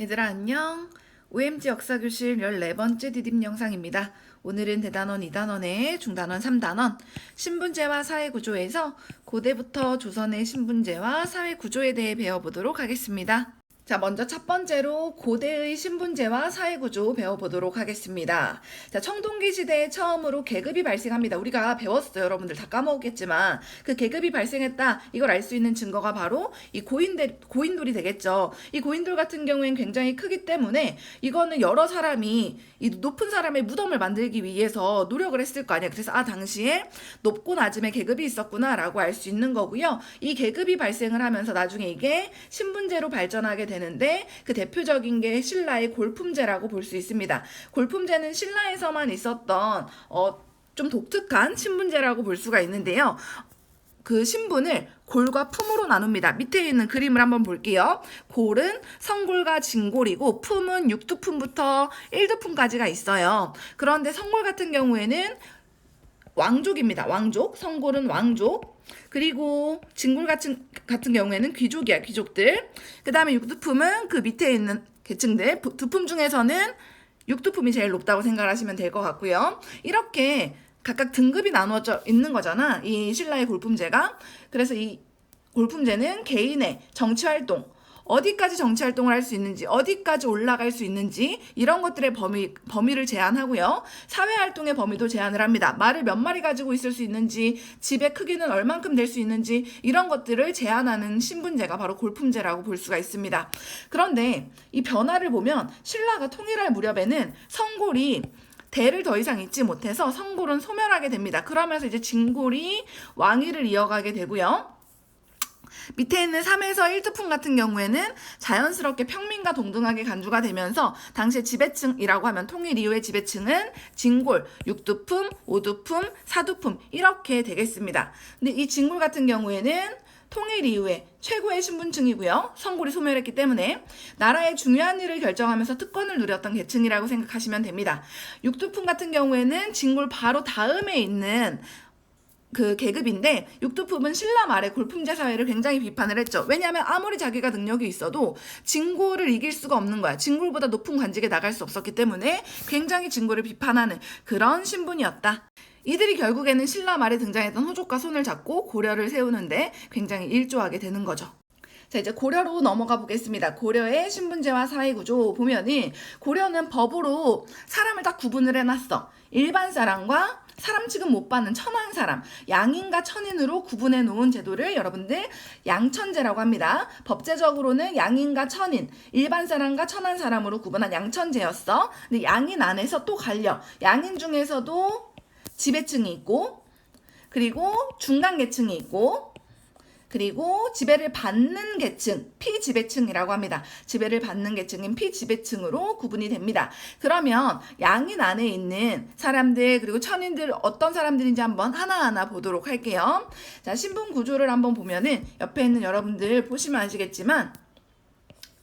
얘들아 안녕. OMG 역사교실 14번째 디딤 영상입니다. 오늘은 대단원 2단원의 중단원 3단원 신분제와 사회구조에서 고대부터 조선의 신분제와 사회구조에 대해 배워보도록 하겠습니다. 자, 먼저 첫 번째로 고대의 신분제와 사회구조 배워보도록 하겠습니다. 자, 청동기 시대에 처음으로 계급이 발생합니다. 우리가 배웠어요. 여러분들 다 까먹었겠지만 그 계급이 발생했다. 이걸 알 수 있는 증거가 바로 이 고인돌이 되겠죠. 이 고인돌 같은 경우엔 굉장히 크기 때문에 이거는 여러 사람이 이 높은 사람의 무덤을 만들기 위해서 노력을 했을 거 아니야. 그래서 당시에 높고 낮음의 계급이 있었구나라고 알 수 있는 거고요. 이 계급이 발생을 하면서 나중에 이게 신분제로 발전하게 되는데 그 대표적인 게 신라의 골품제라고 볼 수 있습니다. 골품제는 신라에서만 있었던 좀 독특한 신분제라고 볼 수가 있는데요. 그 신분을 골과 품으로 나눕니다. 밑에 있는 그림을 한번 볼게요. 골은 성골과 진골이고 품은 6두품부터 1두품까지가 있어요. 그런데 성골 같은 경우에는 왕족입니다. 왕족. 성골은 왕족. 그리고 진골 같은 경우에는 귀족이야. 귀족들. 그 다음에 6두품은 그 밑에 있는 계층들. 두품 중에서는 6두품이 제일 높다고 생각하시면 될 것 같고요. 이렇게 각각 등급이 나누어져 있는 거잖아. 이 신라의 골품제가. 그래서 이 골품제는 개인의 정치활동, 어디까지 정치활동을 할 수 있는지, 어디까지 올라갈 수 있는지 이런 것들의 범위를 제한하고요. 사회활동의 범위도 제한을 합니다. 말을 몇 마리 가지고 있을 수 있는지, 집의 크기는 얼만큼 될 수 있는지 이런 것들을 제한하는 신분제가 바로 골품제라고 볼 수가 있습니다. 그런데 이 변화를 보면 신라가 통일할 무렵에는 성골이 대를 더 이상 잇지 못해서 성골은 소멸하게 됩니다. 그러면서 이제 진골이 왕위를 이어가게 되고요. 밑에 있는 3에서 1두품 같은 경우에는 자연스럽게 평민과 동등하게 간주가 되면서 당시의 지배층이라고 하면 통일 이후의 지배층은 진골, 6두품, 5두품, 4두품 이렇게 되겠습니다. 근데 이 진골 같은 경우에는 통일 이후에 최고의 신분층이고요. 성골이 소멸했기 때문에 나라의 중요한 일을 결정하면서 특권을 누렸던 계층이라고 생각하시면 됩니다. 6두품 같은 경우에는 진골 바로 다음에 있는 그 계급인데 6두품은 신라 말의 골품제 사회를 굉장히 비판을 했죠. 왜냐하면 아무리 자기가 능력이 있어도 진골을 이길 수가 없는 거야. 진골보다 높은 관직에 나갈 수 없었기 때문에 굉장히 진골을 비판하는 그런 신분이었다. 이들이 결국에는 신라 말에 등장했던 호족과 손을 잡고 고려를 세우는데 굉장히 일조하게 되는 거죠. 자, 이제 고려로 넘어가 보겠습니다. 고려의 신분제와 사회구조 보면은 고려는 법으로 사람을 딱 구분을 해놨어. 일반 사람과 사람 취급 못 받는 천한 사람, 양인과 천인으로 구분해 놓은 제도를 여러분들 양천제라고 합니다. 법제적으로는 양인과 천인, 일반 사람과 천한 사람으로 구분한 양천제였어. 근데 양인 안에서 또 갈려. 양인 중에서도 지배층이 있고, 그리고 중간 계층이 있고, 그리고 지배를 받는 계층, 피지배층이라고 합니다. 지배를 받는 계층인 피지배층으로 구분이 됩니다. 그러면 양인 안에 있는 사람들 그리고 천인들 어떤 사람들인지 한번 하나하나 보도록 할게요. 자, 신분 구조를 한번 보면은 옆에 있는 여러분들 보시면 아시겠지만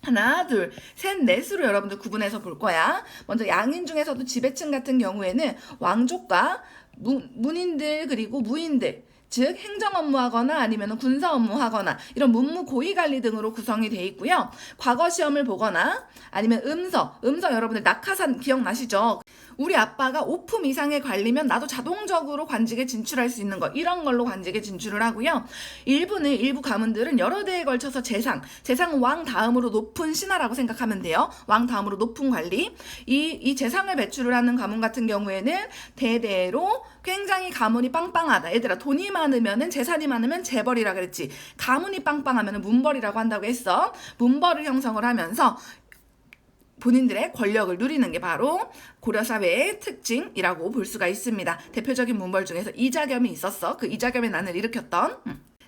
하나, 둘, 셋, 넷으로 여러분들 구분해서 볼 거야. 먼저 양인 중에서도 지배층 같은 경우에는 왕족과 문인들 그리고 무인들 즉 행정 업무하거나 아니면 군사 업무하거나 이런 문무 고위관리 등으로 구성이 돼 있고요. 과거 시험을 보거나 아니면 음서 여러분들 낙하산 기억나시죠? 우리 아빠가 5품 이상의 관리면 나도 자동적으로 관직에 진출할 수 있는 거 이런 걸로 관직에 진출을 하고요. 일부 가문들은 여러 대에 걸쳐서 재상은 왕 다음으로 높은 신하라고 생각하면 돼요. 왕 다음으로 높은 관리. 이 재상을 배출을 하는 가문 같은 경우에는 대대로 굉장히 가문이 빵빵하다. 얘들아 돈이 많으면은 재산이 많으면 재벌이라 그랬지. 가문이 빵빵하면은 문벌이라고 한다고 했어. 문벌을 형성을 하면서 본인들의 권력을 누리는 게 바로 고려사회의 특징이라고 볼 수가 있습니다. 대표적인 문벌 중에서 이자겸이 있었어. 그 이자겸의 난을 일으켰던.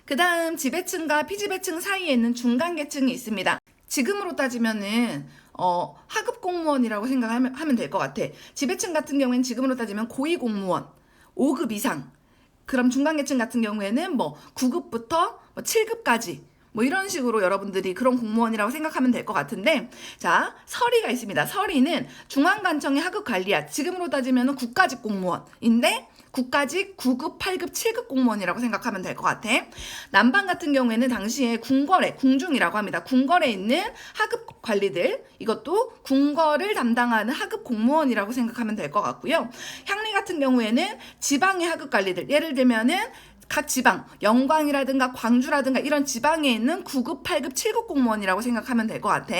그 다음 지배층과 피지배층 사이에 있는 중간계층이 있습니다. 지금으로 따지면은 하급 공무원이라고 생각하면 될 것 같아. 지배층 같은 경우에는 지금으로 따지면 고위공무원 5급 이상. 그럼 중간계층 같은 경우에는 9급부터 7급까지 이런 식으로 여러분들이 그런 공무원이라고 생각하면 될 것 같은데, 자, 서리가 있습니다. 서리는 중앙관청의 하급 관리야. 지금으로 따지면 국가직 공무원인데 국가직 9급, 8급, 7급 공무원이라고 생각하면 될 것 같아. 남방 같은 경우에는 당시에 궁거래, 궁중이라고 합니다. 궁거래에 있는 하급 관리들, 이것도 궁거를 담당하는 하급 공무원이라고 생각하면 될 것 같고요. 향리 같은 경우에는 지방의 하급 관리들, 예를 들면은 각 지방, 영광이라든가 광주라든가 이런 지방에 있는 9급, 8급, 7급 공무원이라고 생각하면 될 것 같아.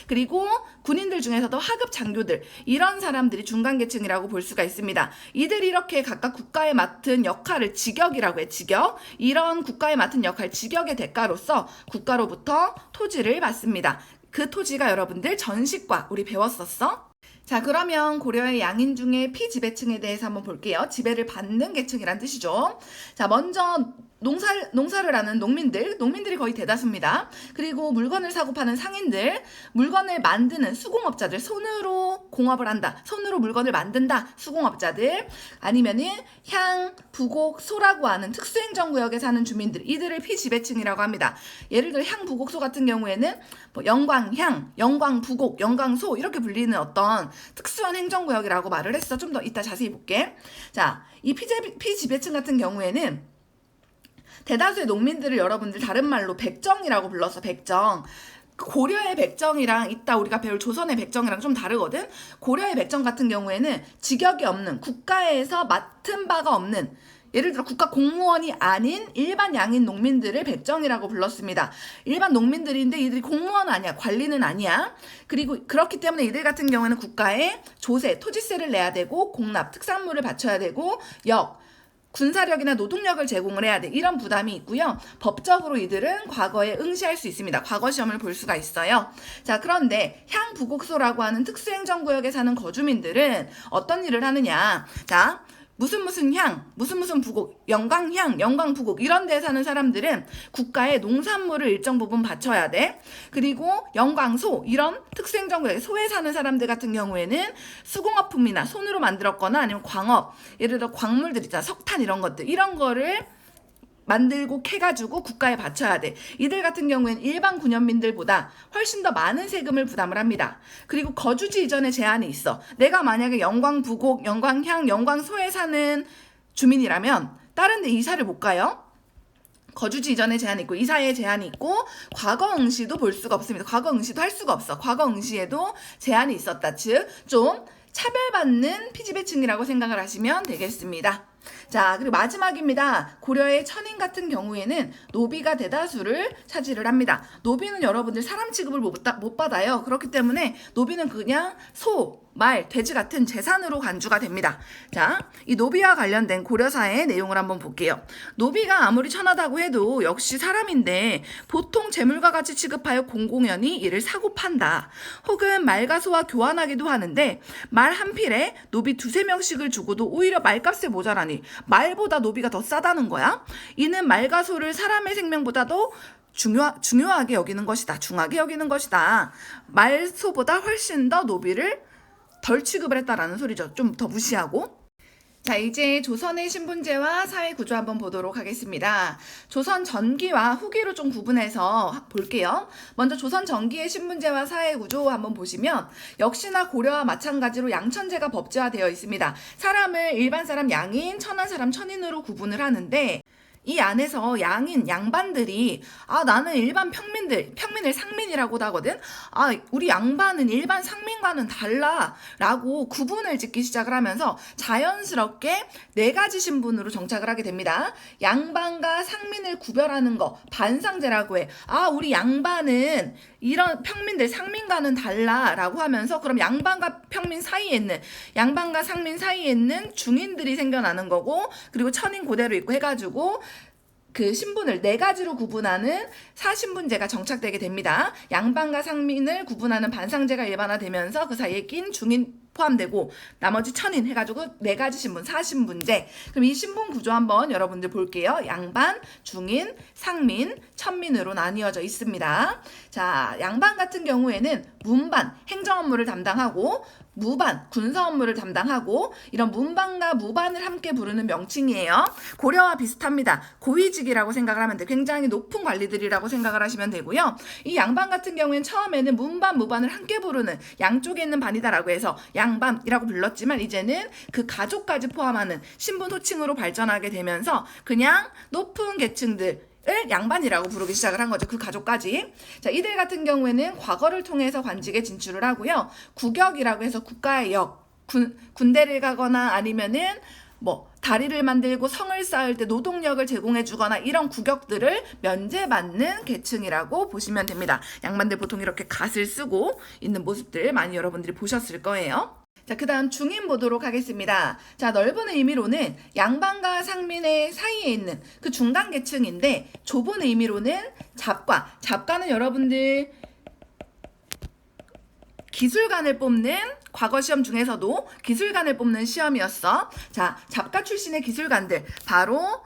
그리고 군인들 중에서도 하급 장교들, 이런 사람들이 중간계층이라고 볼 수가 있습니다. 이들이 이렇게 각각 국가에 맡은 역할을 직역이라고 해, 직역. 이런 국가에 맡은 역할, 직역의 대가로서 국가로부터 토지를 받습니다. 그 토지가 여러분들 전시과 우리 배웠었어? 자, 그러면 고려의 양인 중에 피지배층에 대해서 한번 볼게요. 지배를 받는 계층이란 뜻이죠. 자, 먼저 농사를 하는 농민들이 거의 대다수입니다. 그리고 물건을 사고 파는 상인들, 물건을 만드는 수공업자들, 손으로 공업을 한다, 손으로 물건을 만든다, 수공업자들, 아니면은 향, 부곡, 소라고 하는 특수행정구역에 사는 주민들, 이들을 피지배층이라고 합니다. 예를 들어 향, 부곡, 소 같은 경우에는 뭐 영광향, 영광부곡, 영광소 이렇게 불리는 어떤 특수한 행정구역이라고 말을 했어. 좀 더 이따 자세히 볼게. 자, 이 피지배층 같은 경우에는 대다수의 농민들을 여러분들 다른 말로 백정이라고 불렀어. 백정. 고려의 백정이랑 이따 우리가 배울 조선의 백정이랑 좀 다르거든. 고려의 백정 같은 경우에는 직역이 없는, 국가에서 맡은 바가 없는, 예를 들어 국가 공무원이 아닌 일반 양인 농민들을 백정이라고 불렀습니다. 일반 농민들인데 이들이 공무원 아니야, 관리는 아니야. 그리고 그렇기 때문에 이들 같은 경우에는 국가에 조세, 토지세를 내야 되고, 공납, 특산물을 바쳐야 되고, 군사력이나 노동력을 제공을 해야 돼. 이런 부담이 있고요. 법적으로 이들은 과거에 응시할 수 있습니다. 과거 시험을 볼 수가 있어요. 자, 그런데 향부곡소라고 하는 특수행정구역에 사는 거주민들은 어떤 일을 하느냐. 자, 무슨 향, 무슨 부곡, 영광향, 영광부곡 이런 데 사는 사람들은 국가에 농산물을 일정 부분 바쳐야 돼. 그리고 영광소 이런 특수행정구역, 소에 사는 사람들 같은 경우에는 수공업품이나 손으로 만들었거나 아니면 광업, 예를 들어 광물들 있잖아, 석탄 이런 것들, 이런 거를 만들고 캐가지고 국가에 바쳐야 돼. 이들 같은 경우에는 일반 군현민들보다 훨씬 더 많은 세금을 부담을 합니다. 그리고 거주지 이전에 제한이 있어. 내가 만약에 영광부곡, 영광향, 영광소에 사는 주민이라면 다른 데 이사를 못 가요. 거주지 이전에 제한이 있고 이사에 제한이 있고 과거 응시도 볼 수가 없습니다. 과거 응시도 할 수가 없어. 과거 응시에도 제한이 있었다. 즉 좀 차별받는 피지배층이라고 생각을 하시면 되겠습니다. 자, 그리고 마지막입니다. 고려의 천인 같은 경우에는 노비가 대다수를 차지를 합니다. 노비는 여러분들 사람 취급을 못 받아요. 그렇기 때문에 노비는 그냥 소, 말, 돼지 같은 재산으로 간주가 됩니다. 자, 이 노비와 관련된 고려사의 내용을 한번 볼게요. 노비가 아무리 천하다고 해도 역시 사람인데 보통 재물과 같이 취급하여 공공연히 이를 사고 판다. 혹은 말과 소와 교환하기도 하는데 말 한 필에 노비 2-3명씩을 주고도 오히려 말값에 모자라니 말보다 노비가 더 싸다는 거야. 이는 말과 소를 사람의 생명보다도 중요하게 여기는 것이다. 중하게 여기는 것이다. 말, 소보다 훨씬 더 노비를 덜 취급을 했다라는 소리죠. 좀 더 무시하고. 자, 이제 조선의 신분제와 사회구조 한번 보도록 하겠습니다. 조선 전기와 후기로 좀 구분해서 볼게요. 먼저 조선 전기의 신분제와 사회구조 한번 보시면 역시나 고려와 마찬가지로 양천제가 법제화되어 있습니다. 사람을 일반 사람 양인, 천한 사람 천인으로 구분을 하는데 이 안에서 양반들이 나는 일반 평민을 상민이라고도 하거든. 우리 양반은 일반 상민과는 달라 라고 구분을 짓기 시작을 하면서 자연스럽게 4가지 신분으로 정착을 하게 됩니다. 양반과 상민을 구별하는 거 반상제라고 해. 우리 양반은 이런 평민들 상민과는 달라 라고 하면서 그럼 양반과 상민 사이에 있는 중인들이 생겨나는 거고, 그리고 천인 고대로 있고 해가지고 그 신분을 4가지로 구분하는 사신분제가 정착되게 됩니다. 양반과 상민을 구분하는 반상제가 일반화되면서 그 사이에 낀 중인 포함되고 나머지 천인 해가지고 4가지 신분, 사신분제. 그럼 이 신분 구조 한번 여러분들 볼게요. 양반, 중인, 상민, 천민으로 나뉘어져 있습니다. 자, 양반 같은 경우에는 문반, 행정 업무를 담당하고 무반, 군사 업무를 담당하고, 이런 문반과 무반을 함께 부르는 명칭이에요. 고려와 비슷합니다. 고위직이라고 생각을 하면 돼. 굉장히 높은 관리들이라고 생각을 하시면 되고요. 이 양반 같은 경우에는 처음에는 문반, 무반을 함께 부르는 양쪽에 있는 반이다라고 해서 양반이라고 불렀지만 이제는 그 가족까지 포함하는 신분 호칭으로 발전하게 되면서 그냥 높은 계층들 을 양반이라고 부르기 시작을 한 거죠. 그 가족까지. 자, 이들 같은 경우에는 과거를 통해서 관직에 진출을 하고요. 국역이라고 해서 국가의 역, 군대를 가거나 아니면은 뭐 다리를 만들고 성을 쌓을 때 노동력을 제공해 주거나 이런 국역들을 면제받는 계층이라고 보시면 됩니다. 양반들 보통 이렇게 갓을 쓰고 있는 모습들 많이 여러분들이 보셨을 거예요. 자, 그 다음 중인 보도록 하겠습니다. 자, 넓은 의미로는 양반과 상민의 사이에 있는 그 중간 계층인데, 좁은 의미로는 잡과는 여러분들 기술관을 뽑는 과거 시험 중에서도 기술관을 뽑는 시험이었어. 자, 잡과 출신의 기술관들, 바로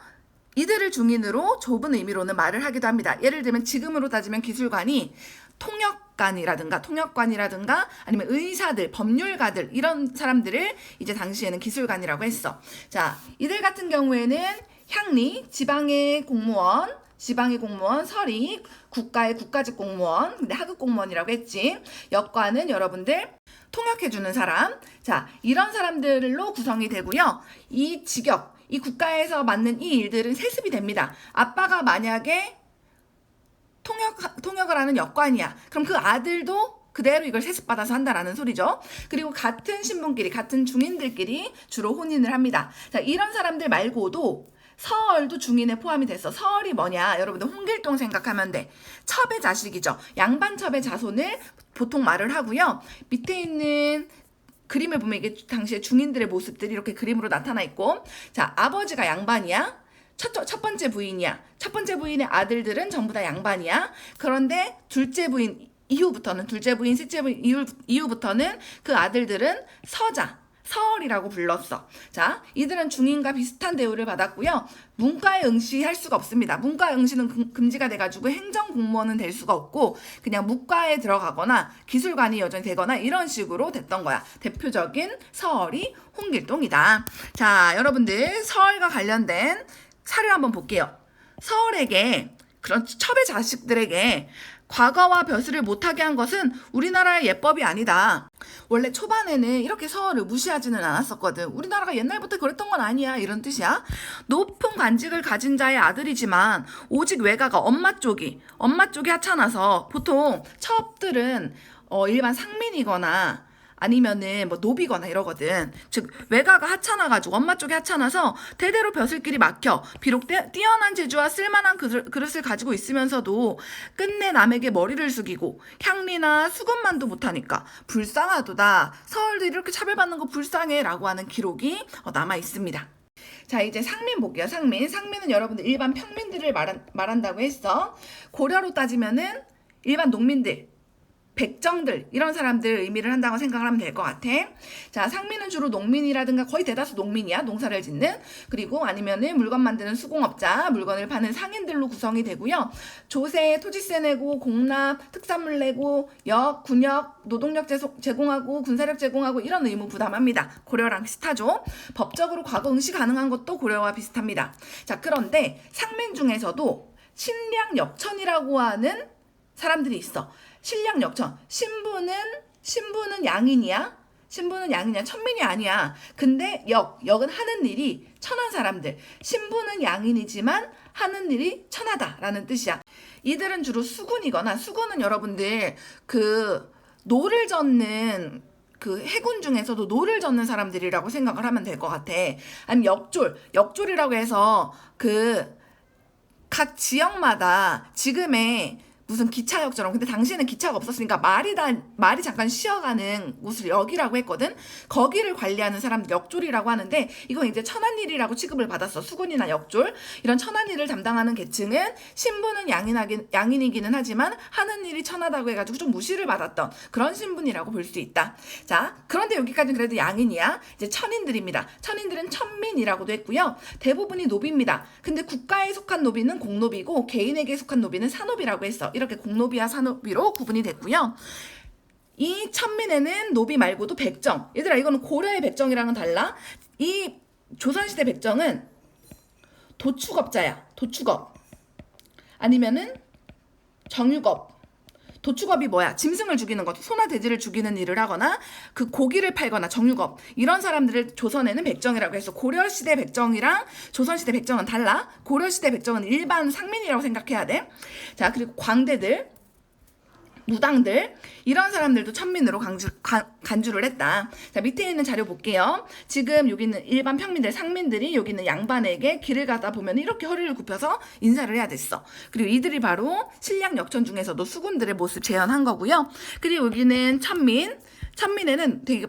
이들을 중인으로 좁은 의미로는 말을 하기도 합니다. 예를 들면 지금으로 따지면 기술관이 통역관이라든가 아니면 의사들, 법률가들 이런 사람들을 이제 당시에는 기술관이라고 했어. 자, 이들 같은 경우에는 향리, 지방의 공무원, 서리, 국가의 국가직 공무원, 근데 하급 공무원이라고 했지. 역관은 여러분들 통역해주는 사람. 자, 이런 사람들로 구성이 되고요. 이 직역, 이 국가에서 맡는 이 일들은 세습이 됩니다. 아빠가 만약에 통역을 하는 역관이야. 그럼 그 아들도 그대로 이걸 세습받아서 한다라는 소리죠. 그리고 같은 신분끼리, 같은 중인들끼리 주로 혼인을 합니다. 자, 이런 사람들 말고도 서얼도 중인에 포함이 됐어. 서얼이 뭐냐? 여러분들 홍길동 생각하면 돼. 첩의 자식이죠. 양반첩의 자손을 보통 말을 하고요. 밑에 있는 그림을 보면 이게 당시에 중인들의 모습들이 이렇게 그림으로 나타나 있고, 자, 아버지가 양반이야. 첫 번째 부인이야. 첫 번째 부인의 아들들은 전부 다 양반이야. 그런데 둘째 부인 이후부터는, 셋째 부인 이후부터는 그 아들들은 서얼이라고 불렀어. 자, 이들은 중인과 비슷한 대우를 받았고요. 문과에 응시할 수가 없습니다. 문과 응시는 금지가 돼가지고 행정공무원은 될 수가 없고 그냥 문과에 들어가거나 기술관이 여전히 되거나 이런 식으로 됐던 거야. 대표적인 서얼이 홍길동이다. 자, 여러분들 서얼과 관련된 사례를 한번 볼게요. 서얼에게, 그런 첩의 자식들에게 과거와 벼슬을 못하게 한 것은 우리나라의 예법이 아니다. 원래 초반에는 이렇게 서얼을 무시하지는 않았었거든. 우리나라가 옛날부터 그랬던 건 아니야, 이런 뜻이야. 높은 관직을 가진 자의 아들이지만 오직 외가가 엄마 쪽이 하찮아서, 보통 첩들은 일반 상민이거나 아니면은 뭐 노비거나 이러거든. 즉 외가가 하찮아가지고 엄마 쪽이 하찮아서 대대로 벼슬길이 막혀. 비록 뛰어난 재주와 쓸만한 그릇을 가지고 있으면서도 끝내 남에게 머리를 숙이고 향리나 수건만도 못하니까 불쌍하도다. 서울도 이렇게 차별받는 거 불쌍해라고 하는 기록이 남아 있습니다. 자, 이제 상민 볼게요. 상민은 여러분들 일반 평민들을 말한다고 했어. 고려로 따지면은 일반 농민들, 백정들, 이런 사람들 의미를 한다고 생각을 하면 될 것 같아. 자, 상민은 주로 농민이라든가 거의 대다수 농민이야. 농사를 짓는. 그리고 아니면은 물건 만드는 수공업자, 물건을 파는 상인들로 구성이 되고요. 조세, 토지세 내고, 공납, 특산물 내고, 역, 군역, 노동력 제공하고, 군사력 제공하고 이런 의무 부담합니다. 고려랑 비슷하죠. 법적으로 과거 응시 가능한 것도 고려와 비슷합니다. 자, 그런데 상민 중에서도 신량역천이라고 하는 사람들이 있어. 신량역천. 신부는 양인이야. 천민이 아니야. 근데 역은 하는 일이 천한 사람들. 신부는 양인이지만 하는 일이 천하다라는 뜻이야. 이들은 주로 수군이거나, 수군은 여러분들 그 노를 젓는 그 해군 중에서도 노를 젓는 사람들이라고 생각을 하면 될 것 같아. 아니면 역졸이라고 해서 그 각 지역마다 지금의 무슨 기차역처럼, 근데 당시에는 기차가 없었으니까 말이 잠깐 쉬어가는 곳을 역이라고 했거든. 거기를 관리하는 사람들 역졸이라고 하는데, 이건 이제 천한일이라고 취급을 받았어. 수군이나 역졸, 이런 천한일을 담당하는 계층은 신부는 양인이기는 하지만 하는 일이 천하다고 해가지고 좀 무시를 받았던 그런 신분이라고 볼 수 있다. 자, 그런데 여기까지는 그래도 양인이야. 이제 천인들입니다. 천인들은 천민이라고도 했고요. 대부분이 노비입니다. 근데 국가에 속한 노비는 공노비고 개인에게 속한 노비는 사노비라고 했어. 이렇게 공노비와 사노비로 구분이 됐고요. 이 천민에는 노비 말고도 백정. 얘들아, 이거는 고려의 백정이랑은 달라. 이 조선시대 백정은 도축업자야. 도축업. 아니면은 정육업. 도축업이 뭐야? 짐승을 죽이는 것, 소나 돼지를 죽이는 일을 하거나 그 고기를 팔거나 정육업 이런 사람들을 조선에는 백정이라고 해서 고려시대 백정이랑 조선시대 백정은 달라. 고려시대 백정은 일반 상민이라고 생각해야 돼. 자, 그리고 광대들, 무당들 이런 사람들도 천민으로 간주를 했다. 자, 밑에 있는 자료 볼게요. 지금 여기 있는 일반 평민들, 상민들이 여기 있는 양반에게 길을 가다 보면 이렇게 허리를 굽혀서 인사를 해야 됐어. 그리고 이들이 바로 신량 역천 중에서도 수군들의 모습 재현한 거고요. 그리고 여기는 천민. 천민에는 되게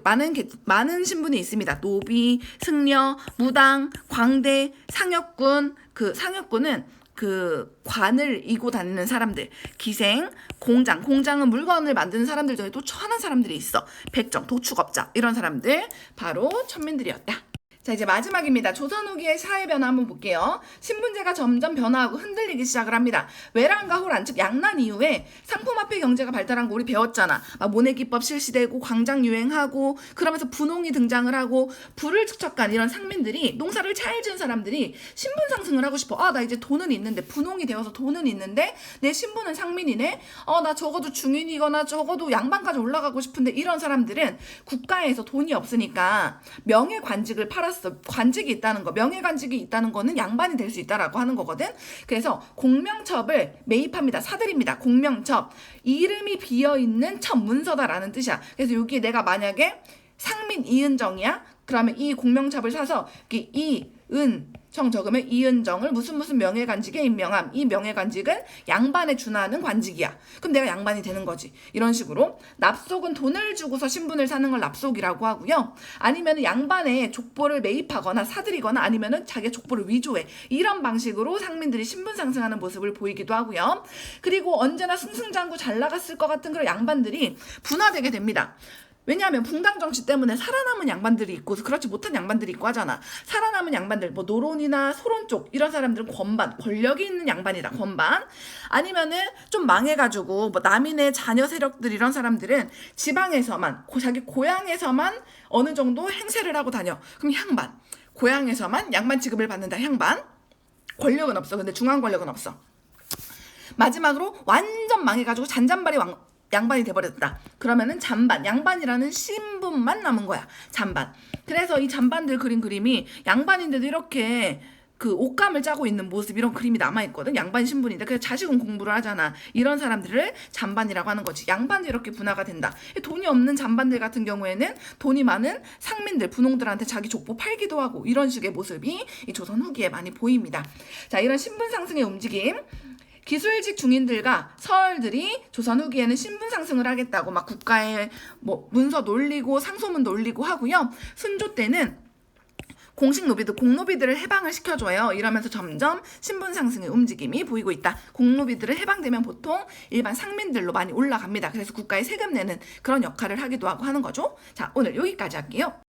많은 신분이 있습니다. 노비, 승려, 무당, 광대, 상역군. 그 상역군은 그 관을 이고 다니는 사람들, 기생, 공장은 물건을 만드는 사람들 중에 또 천한 사람들이 있어. 백정, 도축업자 이런 사람들 바로 천민들이었다. 자, 이제 마지막입니다. 조선 후기의 사회 변화 한번 볼게요. 신분제가 점점 변화하고 흔들리기 시작을 합니다. 외란과 호란, 즉 양난 이후에 상품화폐 경제가 발달한 거 우리 배웠잖아. 막 모내기법 실시되고 광장 유행하고 그러면서 분홍이 등장을 하고 불을 축적한 이런 상민들이 농사를 잘 지은 사람들이 신분 상승을 하고 싶어. 아, 나 이제 돈은 있는데 분홍이 되어서 돈은 있는데 내 신분은 상민이네. 나 적어도 중인이거나 적어도 양반까지 올라가고 싶은데 이런 사람들은 국가에서 돈이 없으니까 명예관직을 팔았어. 관직이 있다는 거, 명예관직이 있다는 거는 양반이 될 수 있다라고 하는 거거든. 그래서 공명첩을 매입합니다. 사들입니다. 공명첩. 이름이 비어있는 첩 문서다라는 뜻이야. 그래서 여기에 내가 만약에 상민 이은정이야? 그러면 이 공명첩을 사서 이은정 적으면 이은정을 무슨 명예관직에 임명함. 이 명예관직은 양반에 준하는 관직이야. 그럼 내가 양반이 되는 거지. 이런 식으로 납속은 돈을 주고서 신분을 사는 걸 납속이라고 하고요. 아니면 양반의 족보를 매입하거나 사들이거나 아니면 자기의 족보를 위조해. 이런 방식으로 상민들이 신분 상승하는 모습을 보이기도 하고요. 그리고 언제나 승승장구 잘 나갔을 것 같은 그런 양반들이 분화되게 됩니다. 왜냐하면 붕당 정치 때문에 살아남은 양반들이 있고 그렇지 못한 양반들이 있고 하잖아. 살아남은 양반들 뭐 노론이나 소론 쪽 이런 사람들은 권반, 권력이 있는 양반이다. 권반. 아니면은 좀 망해가지고 뭐 남인의 자녀 세력들 이런 사람들은 지방에서만 자기 고향에서만 어느 정도 행세를 하고 다녀. 그럼 향반. 고향에서만 양반 취급을 받는다. 향반. 권력은 없어. 근데 중앙 권력은 없어. 마지막으로 완전 망해가지고 잔잔바리 양반이 돼버렸다. 그러면은 잔반, 양반이라는 신분만 남은 거야. 잔반. 그래서 이 잔반들 그린 그림이 양반인데도 이렇게 그 옷감을 짜고 있는 모습 이런 그림이 남아있거든. 양반 신분인데 그래서 자식은 공부를 하잖아. 이런 사람들을 잔반이라고 하는 거지. 양반도 이렇게 분화가 된다. 돈이 없는 잔반들 같은 경우에는 돈이 많은 상민들, 분홍들한테 자기 족보 팔기도 하고 이런 식의 모습이 이 조선 후기에 많이 보입니다. 자, 이런 신분 상승의 움직임. 기술직 중인들과 서얼들이 조선 후기에는 신분 상승을 하겠다고 막 국가에 뭐 문서 놀리고 상소문도 올리고 하고요. 순조 때는 공식 노비들, 공노비들을 해방을 시켜줘요. 이러면서 점점 신분 상승의 움직임이 보이고 있다. 공노비들을 해방되면 보통 일반 상민들로 많이 올라갑니다. 그래서 국가에 세금 내는 그런 역할을 하기도 하고 하는 거죠. 자, 오늘 여기까지 할게요.